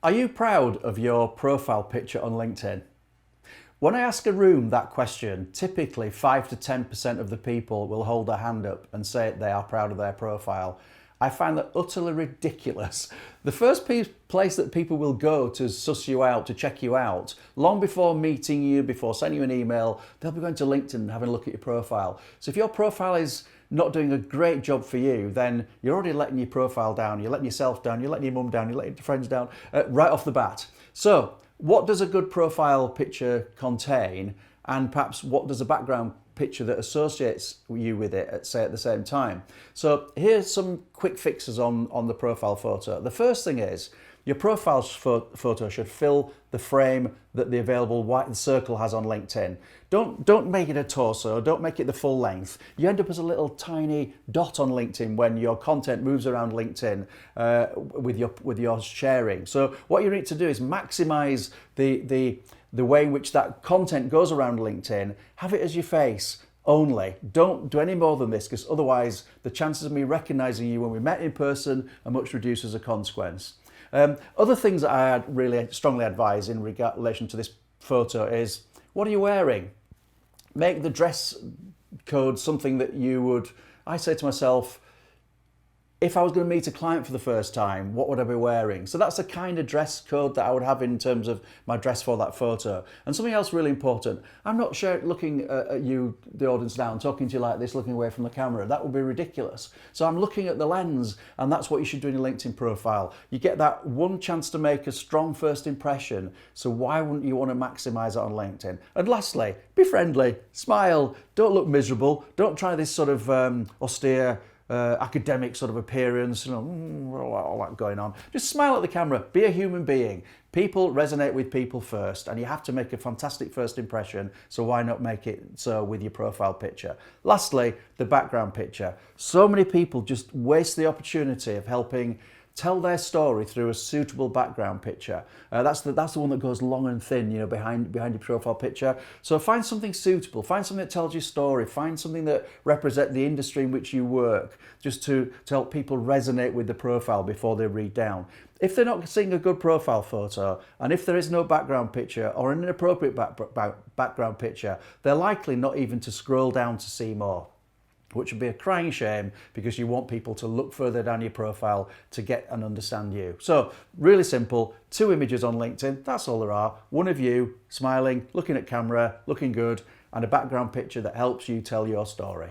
Are you proud of your profile picture on LinkedIn? When I ask a room that question, typically 5 to 10% of the people will hold their hand up and say they are proud of their profile. I find that utterly ridiculous. The first place that people will go to suss you out, to check you out, long before meeting you, before sending you an email, they'll be going to LinkedIn and having a look at your profile. So if your profile is not doing a great job for you, then you're already letting your profile down, you're letting yourself down, you're letting your mum down, you're letting your friends down right off the bat. So what does a good profile picture contain, and perhaps what does a background picture that associates you with it say at the same time? So here's some quick fixes on the profile photo. The first thing is your profile photo should fill the frame that the available white circle has on LinkedIn. Don't make it a torso, don't make it the full length. You end up as a little tiny dot on LinkedIn when your content moves around LinkedIn with your sharing. So what you need to do is maximize the way in which that content goes around LinkedIn. Have it as your face only. Don't do any more than this, because otherwise the chances of me recognizing you when we met in person are much reduced as a consequence. Other things that I really strongly advise in relation to this photo is, what are you wearing? Make the dress code something that I say to myself, if I was going to meet a client for the first time, what would I be wearing? So that's the kind of dress code that I would have in terms of my dress for that photo. And something else really important, I'm not looking at you, the audience now, and talking to you like this, looking away from the camera. That would be ridiculous. So I'm looking at the lens, and that's what you should do in your LinkedIn profile. You get that one chance to make a strong first impression, so why wouldn't you want to maximize it on LinkedIn? And lastly, be friendly, smile, don't look miserable, don't try this sort of austere, academic sort of appearance, all that going on. Just smile at the camera, be a human being. People resonate with people first, and you have to make a fantastic first impression, so why not make it so with your profile picture? Lastly, the background picture. So many people just waste the opportunity of helping tell their story through a suitable background picture. That's the one that goes long and thin, behind your profile picture. So find something suitable, find something that tells your story, find something that represents the industry in which you work, just to help people resonate with the profile before they read down. If they're not seeing a good profile photo, and if there is no background picture or an inappropriate background picture, they're likely not even to scroll down to see more, which would be a crying shame, because you want people to look further down your profile to get and understand you. So really simple, 2 images on LinkedIn, that's all there are. One of you smiling, looking at camera, looking good, and a background picture that helps you tell your story.